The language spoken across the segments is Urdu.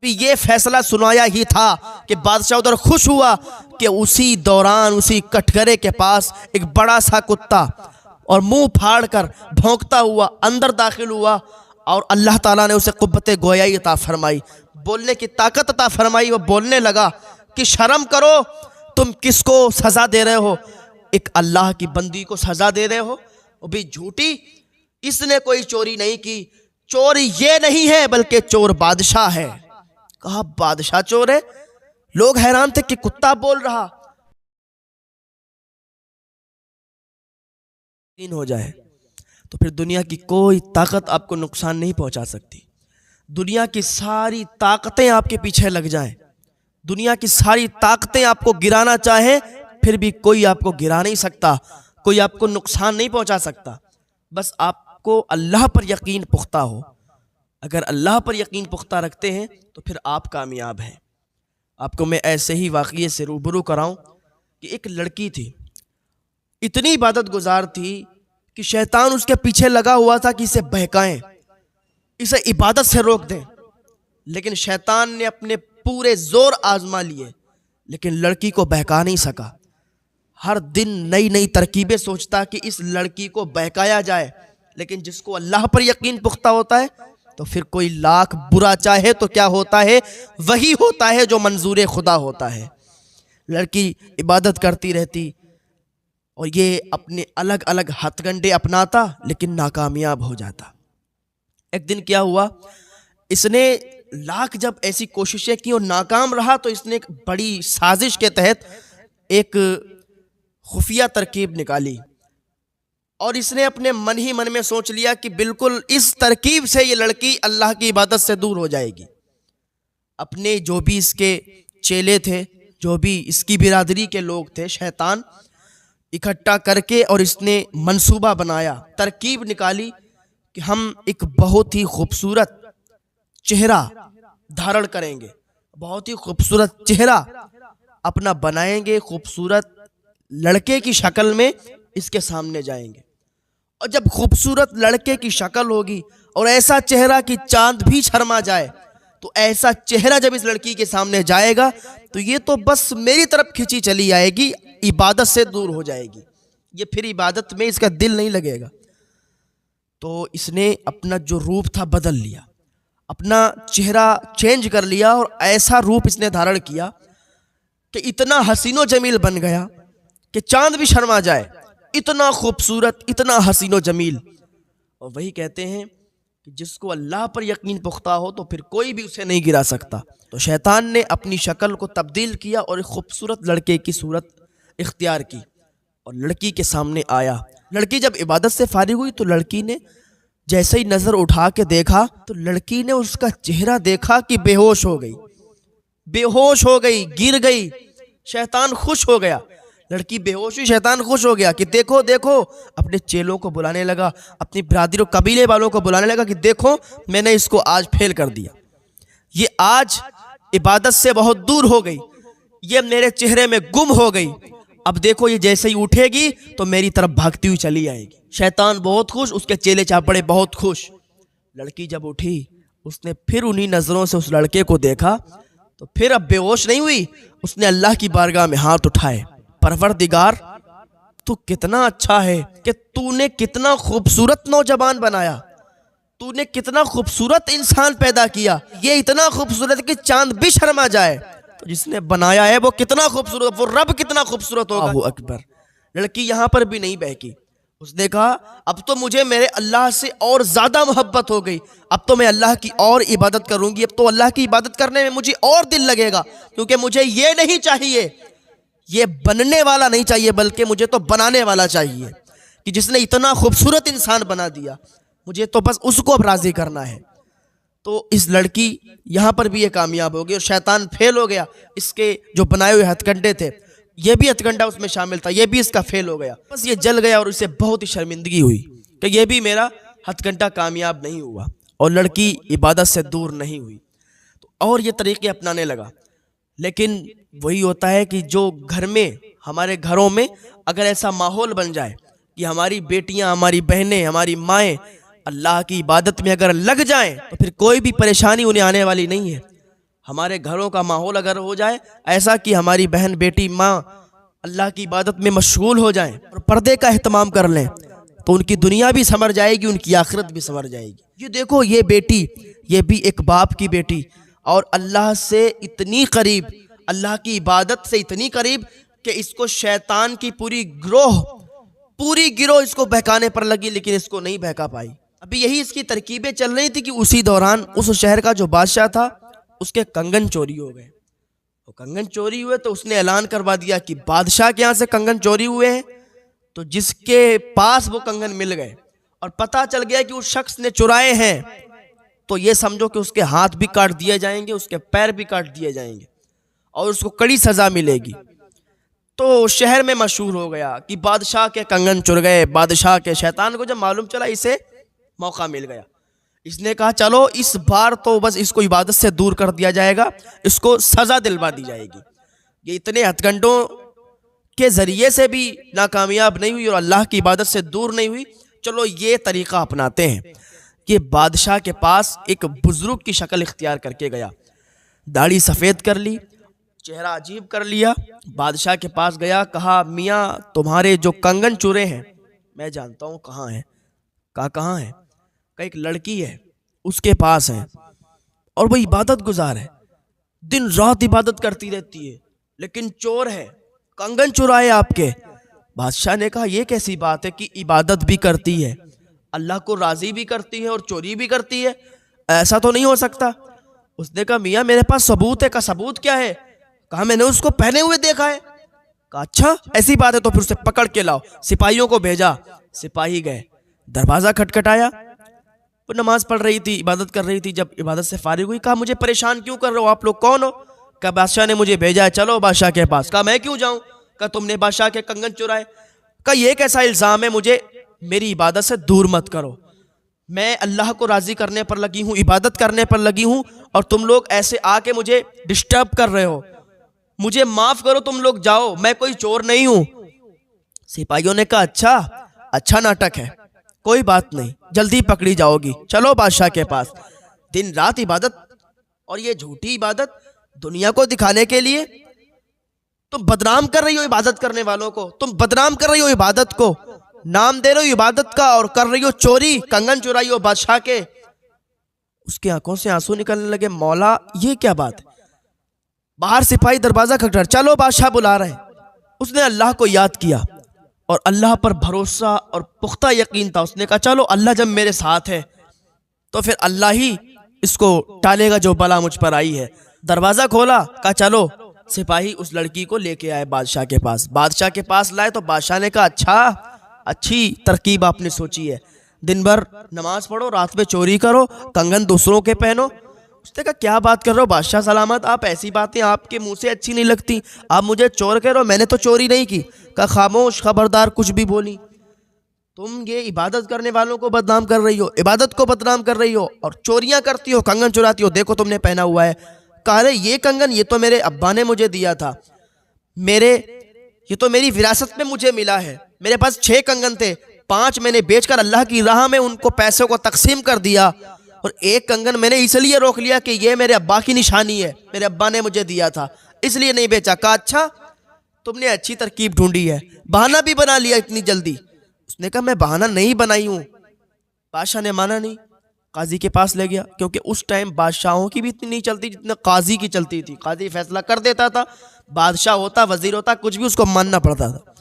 یہ فیصلہ سنایا ہی تھا کہ بادشاہ ادھر خوش ہوا کہ اسی دوران اسی کٹگرے کے پاس ایک بڑا سا کتا اور منہ پھاڑ کر بھونکتا ہوا اندر داخل ہوا، اور اللہ تعالیٰ نے اسے قوت گویائی عطا فرمائی، بولنے کی طاقت عطا فرمائی۔ وہ بولنے لگا کہ شرم کرو، تم کس کو سزا دے رہے ہو؟ ایک اللہ کی بندی کو سزا دے رہے ہو، وہ بھی جھوٹی۔ اس نے کوئی چوری نہیں کی، چور یہ نہیں ہے بلکہ چور بادشاہ ہے۔ کہا بادشاہ چور ہے؟ لوگ حیران تھے کہ کتا بول رہا۔ ہو جائے تو پھر دنیا کی کوئی طاقت آپ کو نقصان نہیں پہنچا سکتی۔ دنیا کی ساری طاقتیں آپ کے پیچھے لگ جائیں، دنیا کی ساری طاقتیں آپ کو گرانا چاہیں، پھر بھی کوئی آپ کو گرا نہیں سکتا، کوئی آپ کو نقصان نہیں پہنچا سکتا۔ بس آپ کو اللہ پر یقین پختہ ہو۔ اگر اللہ پر یقین پختہ رکھتے ہیں تو پھر آپ کامیاب ہیں۔ آپ کو میں ایسے ہی واقعے سے روبرو کراؤں کہ ایک لڑکی تھی، اتنی عبادت گزار تھی کہ شیطان اس کے پیچھے لگا ہوا تھا کہ اسے بہکائیں، اسے عبادت سے روک دیں، لیکن شیطان نے اپنے پورے زور آزما لیے لیکن لڑکی کو بہکا نہیں سکا۔ ہر دن نئی نئی ترکیبیں سوچتا کہ اس لڑکی کو بہکایا جائے، لیکن جس کو اللہ پر یقین پختہ ہوتا ہے تو پھر کوئی لاکھ برا چاہے تو کیا ہوتا ہے؟ وہی ہوتا ہے جو منظور خدا ہوتا ہے۔ لڑکی عبادت کرتی رہتی اور یہ اپنے الگ الگ ہتھ کنڈے اپناتا لیکن ناکامیاب ہو جاتا۔ ایک دن کیا ہوا، اس نے لاکھ جب ایسی کوششیں کی اور ناکام رہا تو اس نے ایک بڑی سازش کے تحت ایک خفیہ ترکیب نکالی، اور اس نے اپنے من ہی من میں سوچ لیا کہ بالکل اس ترکیب سے یہ لڑکی اللہ کی عبادت سے دور ہو جائے گی۔ اپنے جو بھی اس کے چیلے تھے، جو بھی اس کی برادری کے لوگ تھے، شیطان اکٹھا کر کے اور اس نے منصوبہ بنایا، ترکیب نکالی کہ ہم ایک بہت ہی خوبصورت چہرہ دھارن کریں گے، بہت ہی خوبصورت چہرہ اپنا بنائیں گے، خوبصورت لڑکے کی شکل میں اس کے سامنے جائیں گے، اور جب خوبصورت لڑکے کی شکل ہوگی اور ایسا چہرہ کہ چاند بھی شرما جائے، تو ایسا چہرہ جب اس لڑکی کے سامنے جائے گا تو یہ تو بس میری طرف کھینچی چلی آئے گی، عبادت سے دور ہو جائے گی، یہ پھر عبادت میں اس کا دل نہیں لگے گا۔ تو اس نے اپنا جو روپ تھا بدل لیا، اپنا چہرہ چینج کر لیا، اور ایسا روپ اس نے دھارن کیا کہ اتنا حسین و جمیل بن گیا کہ چاند بھی شرما جائے، اتنا خوبصورت، اتنا حسین و جمیل۔ اور وہی کہتے ہیں کہ جس کو اللہ پر یقین پختہ ہو تو پھر کوئی بھی اسے نہیں گرا سکتا۔ تو شیطان نے اپنی شکل کو تبدیل کیا اور ایک خوبصورت لڑکے کی صورت اختیار کی اور لڑکی کے سامنے آیا۔ لڑکی جب عبادت سے فارغ ہوئی تو لڑکی نے جیسے ہی نظر اٹھا کے دیکھا تو لڑکی نے اس کا چہرہ دیکھا کہ بے ہوش ہو گئی، بے ہوش ہو گئی، گر گئی۔ شیطان خوش ہو گیا، لڑکی بے ہوش ہوئی، شیطان خوش ہو گیا کہ دیکھو دیکھو، اپنے چیلوں کو بلانے لگا، اپنی برادری و قبیلے والوں کو بلانے لگا کہ دیکھو میں نے اس کو آج پھیل کر دیا، یہ آج عبادت سے بہت دور ہو گئی، یہ میرے چہرے میں گم ہو گئی، اب دیکھو یہ جیسے ہی اٹھے گی تو میری طرف بھاگتی ہوئی چلی آئے گی۔ شیطان بہت خوش، اس کے چیلے چاپڑے بہت خوش۔ لڑکی جب اٹھی اس نے پھر انہی نظروں سے اس لڑکے کو دیکھا تو پھر اب بے ہوش نہیں ہوئی، اس نے اللہ کی بارگاہ میں ہاتھ اٹھائے، پروردگار تو کتنا اچھا ہے کہ تو نے کتنا خوبصورت نوجوان بنایا، تو نے کتنا خوبصورت انسان پیدا کیا، یہ اتنا خوبصورت کہ چاند بھی شرما جائے، تو جس نے بنایا ہے وہ کتنا خوبصورت، وہ رب کتنا خوبصورت ہوگا۔ اللہ اکبر۔ لڑکی یہاں پر بھی نہیں بہکی، اس نے کہا اب تو مجھے میرے اللہ سے اور زیادہ محبت ہو گئی، اب تو میں اللہ کی اور عبادت کروں گی، اب تو اللہ کی عبادت کرنے میں مجھے اور دل لگے گا، کیونکہ مجھے یہ نہیں چاہیے، یہ بننے والا نہیں چاہیے، بلکہ مجھے تو بنانے والا چاہیے کہ جس نے اتنا خوبصورت انسان بنا دیا، مجھے تو بس اس کو اب راضی کرنا ہے۔ تو اس لڑکی یہاں پر بھی یہ کامیاب ہو گئی اور شیطان فیل ہو گیا، اس کے جو بنائے ہوئے ہتھ کنڈے تھے یہ بھی ہتھ کنڈا اس میں شامل تھا، یہ بھی اس کا فیل ہو گیا، بس یہ جل گیا اور اسے بہت ہی شرمندگی ہوئی کہ یہ بھی میرا ہتھ کنڈا کامیاب نہیں ہوا، اور لڑکی عبادت سے دور نہیں ہوئی، اور یہ طریقے اپنانے لگا۔ لیکن وہی ہوتا ہے کہ جو گھر میں، ہمارے گھروں میں اگر ایسا ماحول بن جائے کہ ہماری بیٹیاں، ہماری بہنیں، ہماری مائیں اللہ کی عبادت میں اگر لگ جائیں تو پھر کوئی بھی پریشانی انہیں آنے والی نہیں ہے۔ ہمارے گھروں کا ماحول اگر ہو جائے ایسا کہ ہماری بہن بیٹی ماں اللہ کی عبادت میں مشغول ہو جائیں اور پردے کا اہتمام کر لیں تو ان کی دنیا بھی سنور جائے گی، ان کی آخرت بھی سنور جائے گی۔ یہ دیکھو یہ بیٹی، یہ بھی ایک باپ کی بیٹی، اور اللہ سے اتنی قریب، اللہ کی عبادت سے اتنی قریب کہ اس کو شیطان کی پوری گروہ اس کو بہکانے پر لگی، لیکن اس کو نہیں بہکا پائی۔ ابھی یہی اس کی ترکیبیں چل رہی تھی کہ اسی دوران اس شہر کا جو بادشاہ تھا اس کے کنگن چوری ہو گئے۔ کنگن چوری ہوئے تو اس نے اعلان کروا دیا کہ بادشاہ کے یہاں سے کنگن چوری ہوئے ہیں، تو جس کے پاس وہ کنگن مل گئے اور پتہ چل گیا کہ اس شخص نے چرائے ہیں تو یہ سمجھو کہ اس کے ہاتھ بھی کاٹ دیے جائیں گے، اس کے پیر بھی کاٹ دیے جائیں گے اور اس کو کڑی سزا ملے گی۔ تو شہر میں مشہور ہو گیا کہ بادشاہ کے کنگن چر گئے۔ بادشاہ کے شیطان کو جب معلوم چلا اسے موقع مل گیا، اس نے کہا چلو اس بار تو بس اس کو عبادت سے دور کر دیا جائے گا، اس کو سزا دلوا دی جائے گی۔ یہ اتنے ہتھ کنڈوں کے ذریعے سے بھی ناکامیاب نہیں ہوئی اور اللہ کی عبادت سے دور نہیں ہوئی، چلو یہ طریقہ اپناتے ہیں۔ کہ بادشاہ کے پاس ایک بزرگ کی شکل اختیار کر کے گیا، داڑھی سفید کر لی، چہرہ عجیب کر لیا، بادشاہ کے پاس گیا، کہا میاں تمہارے جو کنگن چورے ہیں میں جانتا ہوں کہاں ہیں۔ کہا کہاں ہے؟ کہ ایک لڑکی ہے اس کے پاس ہے اور وہ عبادت گزار ہے، دن رات عبادت کرتی رہتی ہے، لیکن چور ہے، کنگن چرائے آپ کے۔ بادشاہ نے کہا یہ کیسی بات ہے کہ عبادت بھی کرتی ہے، اللہ کو راضی بھی کرتی ہے اور چوری بھی کرتی ہے، ایسا تو نہیں ہو سکتا۔ اس نے کہا میاں میرے پاس ثبوت ہے۔ کہا ثبوت کیا ہے؟ کہا میں نے اس کو پہنے ہوئے دیکھا ہے۔ کہا اچھا ایسی بات ہے تو پھر اسے پکڑ کے لاؤ۔ سپاہیوں کو بھیجا، سپاہی گئے، دروازہ کھٹکھٹایا، وہ نماز پڑھ رہی تھی، عبادت کر رہی تھی۔ جب عبادت سے فارغ ہوئی کہا مجھے پریشان کیوں کر رہے ہو، آپ لوگ کون ہو؟ کہا بادشاہ نے مجھے بھیجا ہے، چلو بادشاہ کے پاس۔ کہا میں کیوں جاؤں؟ کہا تم نے بادشاہ کے کنگن چرائے۔ کہا یہ کیسا الزام ہے، مجھے میری عبادت سے دور مت کرو، میں اللہ کو راضی کرنے پر لگی ہوں، عبادت کرنے پر لگی ہوں، اور تم لوگ ایسے آ کے مجھے ڈسٹرب کر رہے ہو، مجھے معاف کرو، تم لوگ جاؤ، میں کوئی چور نہیں ہوں۔ سپاہیوں نے کہا اچھا ناٹک ہے، کوئی بات نہیں، جلدی پکڑی جاؤ گی، چلو بادشاہ کے پاس۔ دن رات عبادت، اور یہ جھوٹی عبادت دنیا کو دکھانے کے لیے تم بدنام کر رہی ہو عبادت کرنے والوں کو، تم بدنام کر رہی ہو عبادت کو، نام دے رہی ہو عبادت کا اور کر رہی ہو چوری، کنگن چرائی ہو بادشاہ کے۔ اس کی آنکھوں سے آنسو نکلنے لگے، مولا یہ کیا بات ہے؟ باہر سپاہی دروازہ کھٹکھٹا، چلو بادشاہ بلا رہے ہیں۔ اس نے اللہ کو یاد کیا اور اللہ پر بھروسہ اور پختہ یقین تھا۔ اس نے کہا چلو اللہ جب میرے ساتھ ہے تو پھر اللہ ہی اس کو ٹالے گا جو بلا مجھ پر آئی ہے۔ دروازہ کھولا، کہا چلو۔ سپاہی اس لڑکی کو لے کے آئے بادشاہ کے پاس۔ بادشاہ کے پاس لائے تو بادشاہ نے کہا اچھی ترکیب آپ نے سوچی ہے، دن بھر نماز پڑھو، رات میں چوری کرو، کنگن دوسروں کے پہنو۔ اس نے کہا کیا بات کر رہے ہو بادشاہ سلامت، آپ ایسی باتیں آپ کے منہ سے اچھی نہیں لگتی، آپ مجھے چور کہہ رہے ہو، میں نے تو چوری نہیں کی۔ کہا خاموش، خبردار کچھ بھی بولی، تم یہ عبادت کرنے والوں کو بدنام کر رہی ہو، عبادت کو بدنام کر رہی ہو اور چوریاں کرتی ہو، کنگن چراتی ہو، دیکھو تم نے پہنا ہوا ہے۔ کہا رہے یہ کنگن یہ تو میرے ابا نے مجھے دیا تھا، یہ تو میری وراثت میں مجھے ملا ہے، میرے پاس 6 کنگن تھے، 5 میں نے بیچ کر اللہ کی راہ میں ان کو پیسوں کو تقسیم کر دیا، اور 1 کنگن میں نے اس لیے روک لیا کہ یہ میرے ابا کی نشانی ہے، میرے ابا نے مجھے دیا تھا اس لیے نہیں بیچا۔ کہا اچھا تم نے اچھی ترکیب ڈھونڈی ہے، بہانہ بھی بنا لیا اتنی جلدی۔ اس نے کہا میں بہانہ نہیں بنائی ہوں۔ بادشاہ نے مانا نہیں، قاضی کے پاس لے گیا، کیونکہ اس ٹائم بادشاہوں کی بھی اتنی نہیں چلتی جتنا قاضی کی چلتی تھی۔ قاضی فیصلہ کر دیتا تھا، بادشاہ ہوتا وزیر ہوتا کچھ بھی اس کو ماننا پڑتا تھا۔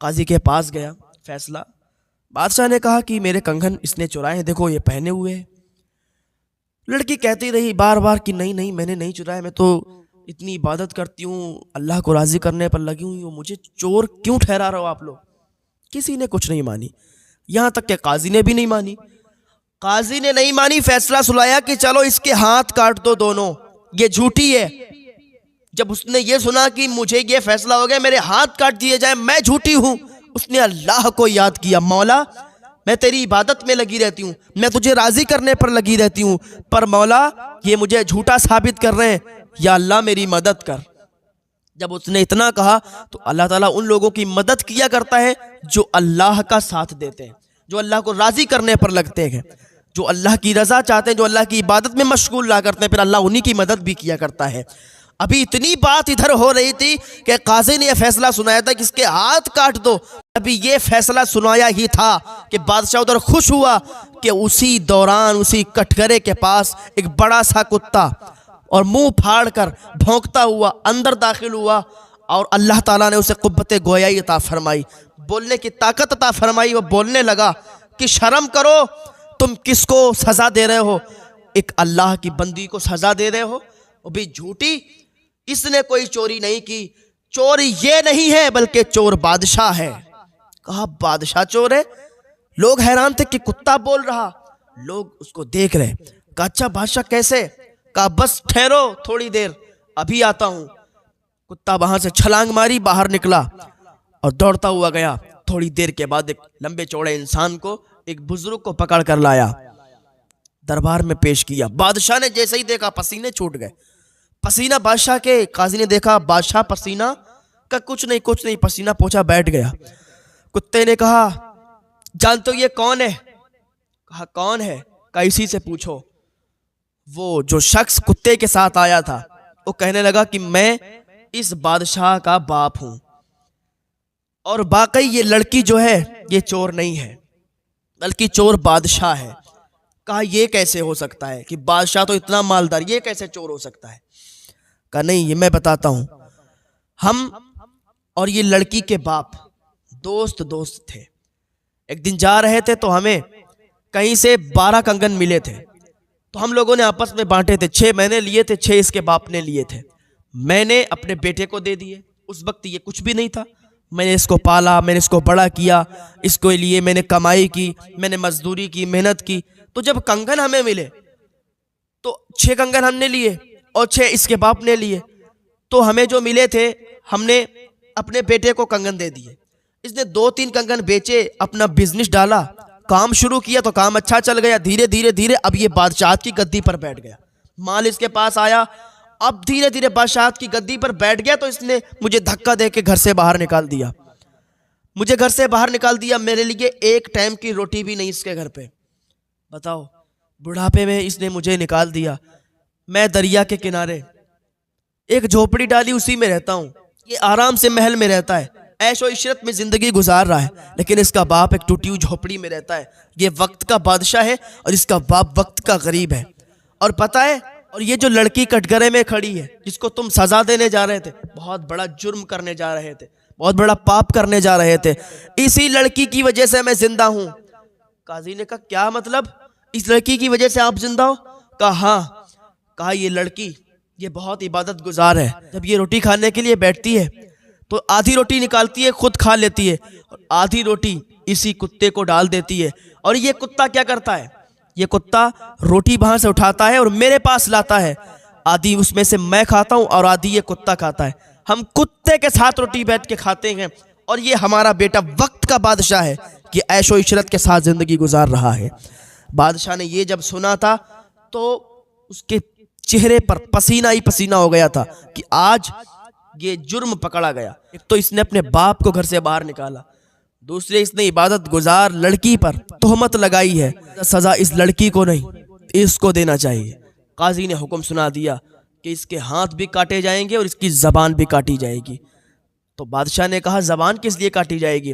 قاضی کے پاس گیا، فیصلہ۔ بادشاہ نے کہا کہ میرے کنگن اس نے چرائے ہیں، دیکھو یہ پہنے ہوئے ہیں۔ لڑکی کہتی رہی بار بار کہ نہیں میں نے نہیں چرائے، میں تو اتنی عبادت کرتی ہوں، اللہ کو راضی کرنے پر لگی ہوئی ہوں، مجھے چور کیوں ٹھہرا رہے ہو آپ لوگ؟ کسی نے کچھ نہیں مانی، یہاں تک کہ قاضی نے بھی نہیں مانی۔ قاضی نے نہیں مانی، فیصلہ سنایا کہ چلو اس کے ہاتھ کاٹ دو دونوں، یہ جھوٹی ہے۔ جب اس نے یہ سنا کہ مجھے یہ فیصلہ ہو گیا میرے ہاتھ کاٹ دیے جائیں، میں جھوٹی ہوں، اس نے اللہ کو یاد کیا، مولا میں تیری عبادت میں لگی رہتی ہوں، میں تجھے راضی کرنے پر لگی رہتی ہوں، پر مولا یہ مجھے جھوٹا ثابت کر رہے ہیں، یا اللہ میری مدد کر۔ جب اس نے اتنا کہا تو اللہ تعالیٰ ان لوگوں کی مدد کیا کرتا ہے جو اللہ کا ساتھ دیتے ہیں، جو اللہ کو راضی کرنے پر لگتے ہیں۔ جو اللہ کی رضا چاہتے ہیں, جو اللہ کی عبادت میں مشغول رہا کرتے ہیں, پھر اللہ انہی کی مدد بھی کیا کرتا ہے. ابھی اتنی بات ادھر ہو رہی تھی کہ قاضی نے یہ فیصلہ سنایا تھا کہ اس کے ہاتھ کاٹ دو. ابھی یہ فیصلہ سنایا ہی تھا کہ بادشاہ ادھر خوش ہوا کہ اسی دوران اسی کٹگرے کے پاس ایک بڑا سا کتا اور منہ پھاڑ کر بھونکتا ہوا اندر داخل ہوا, اور اللہ تعالیٰ نے اسے قوت گویائی عطا فرمائی, بولنے کی طاقت عطا فرمائی. وہ بولنے لگا کہ شرم کرو, تم کس کو سزا دے رہے ہو؟ ایک اللہ کی بندی کو سزا دے رہے ہو. وہ بھی جھوٹی, اس نے کوئی چوری نہیں کی, چور یہ نہیں ہے بلکہ چور بادشاہ ہے. کہا بادشاہ چور ہے؟ لوگ حیران تھے کہ کتا بول رہا, لوگ اس کو دیکھ رہے. کہا اچھا بادشاہ کیسے؟ کہا بس ٹھہرو تھوڑی دیر, ابھی آتا ہوں. کتا وہاں سے چھلانگ ماری, باہر نکلا اور دوڑتا ہوا گیا. تھوڑی دیر کے بعد ایک لمبے چوڑے انسان کو, ایک بزرگ کو پکڑ کر لایا, دربار میں پیش کیا. بادشاہ نے جیسے ہی دیکھا پسینے چھوٹ گئے. پسینہ بادشاہ کے, قاضی نے دیکھا بادشاہ پسینہ کا کچھ نہیں, پسینہ پوچھا بیٹھ گیا. کتے نے کہا جانتے ہو یہ کون ہے؟ کہا کون ہے؟ کہا اسی سے پوچھو. وہ جو شخص کتے کے ساتھ آیا تھا وہ کہنے لگا کہ میں اس بادشاہ کا باپ ہوں, اور باقی یہ لڑکی جو ہے یہ چور نہیں ہے بلکہ چور بادشاہ ہے. کہا یہ کیسے ہو سکتا ہے کہ بادشاہ تو اتنا مالدار, یہ کیسے چور ہو سکتا ہے؟ کہا نہیں یہ میں بتاتا ہوں. ہم اور یہ لڑکی کے باپ دوست تھے. ایک دن جا رہے تھے تو ہمیں کہیں سے 12 کنگن ملے تھے, تو ہم لوگوں نے آپس میں بانٹے تھے. 6 میں نے لیے تھے, 6 اس کے باپ نے لیے تھے. میں نے اپنے بیٹے کو دے دیے. اس وقت یہ کچھ بھی نہیں تھا, میں نے اس کو پالا, میں نے اس کو بڑا کیا, اس کو لیے میں نے کمائی کی, میں نے مزدوری کی, محنت کی. تو جب کنگن ہمیں ملے تو 6 کنگن ہم نے لیے اور 6 اس کے باپ نے لیے. تو ہمیں جو ملے تھے ہم نے اپنے بیٹے کو کنگن دے دیے. اس نے 2-3 کنگن بیچے, اپنا بزنس ڈالا, کام شروع کیا تو کام اچھا چل گیا. دھیرے دھیرے اب یہ بادشاہت کی گدی پر بیٹھ گیا, مال اس کے پاس آیا. اب دھیرے دھیرے بادشاہت کی گدی پر بیٹھ گیا تو اس نے مجھے دھکا دے کے گھر سے باہر نکال دیا. مجھے گھر سے باہر نکال دیا, میرے لیے ایک ٹائم کی روٹی بھی نہیں اس کے گھر پہ. بتاؤ, بڑھاپے میں اس نے مجھے نکال دیا. میں دریا کے کنارے ایک جھوپڑی ڈالی, اسی میں رہتا ہوں. یہ آرام سے محل میں رہتا ہے, عیش و عشرت میں زندگی گزار رہا ہے, لیکن اس کا باپ ایک ٹوٹی ہوئی جھوپڑی میں رہتا ہے. یہ وقت کا بادشاہ ہے اور اس کا باپ وقت کا غریب ہے. اور پتہ ہے, اور یہ جو لڑکی کٹگرے میں کھڑی ہے جس کو تم سزا دینے جا رہے تھے, بہت بڑا جرم کرنے جا رہے تھے, بہت بڑا پاپ کرنے جا رہے تھے, اسی لڑکی کی وجہ سے میں زندہ ہوں. قاضی نے کہا کیا مطلب, اس لڑکی کی وجہ سے آپ زندہ ہو؟ کہا ہاں. کہا یہ لڑکی یہ بہت عبادت گزار ہے. جب یہ روٹی کھانے کے لیے بیٹھتی ہے تو آدھی روٹی نکالتی ہے, خود کھا لیتی ہے, اور آدھی روٹی اسی کتے کو ڈال دیتی ہے. اور یہ کتا کیا کرتا ہے, یہ کتا روٹی وہاں سے اٹھاتا ہے اور میرے پاس لاتا ہے. آدھی اس میں سے میں کھاتا ہوں اور آدھی یہ کتا کھاتا ہے. ہم کتے کے ساتھ روٹی بیٹھ کے کھاتے ہیں, اور یہ ہمارا بیٹا وقت کا بادشاہ ہے کہ عیش و عشرت کے ساتھ زندگی گزار رہا ہے. بادشاہ نے یہ جب سنا تھا تو اس کے چہرے پر پسینہ ہی پسینہ ہو گیا تھا کہ آج یہ جرم پکڑا گیا. ایک تو اس نے اپنے باپ کو گھر سے باہر نکالا, دوسرے اس نے عبادت گزار لڑکی پر تہمت لگائی ہے. سزا اس لڑکی کو نہیں, اس کو دینا چاہیے. قاضی نے حکم سنا دیا کہ اس کے ہاتھ بھی کاٹے جائیں گے اور اس کی زبان بھی کاٹی جائے گی. تو بادشاہ نے کہا زبان کس لیے کاٹی جائے گی؟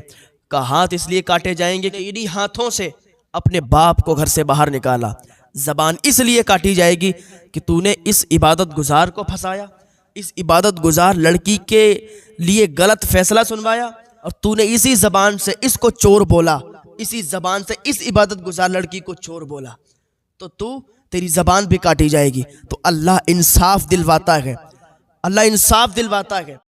کہا ہاتھ اس لیے کاٹے جائیں گے کہ انہی ہاتھوں سے اپنے باپ کو گھر سے باہر نکالا. زبان اس لیے کاٹی جائے گی کہ تو نے اس عبادت گزار کو پھنسایا, اس عبادت گزار لڑکی کے لیے غلط فیصلہ سنوایا, اور تو نے اسی زبان سے اس کو چور بولا, اسی زبان سے اس عبادت گزار لڑکی کو چور بولا, تو تیری زبان بھی کاٹی جائے گی. تو اللہ انصاف دلواتا ہے, اللہ انصاف دلواتا ہے.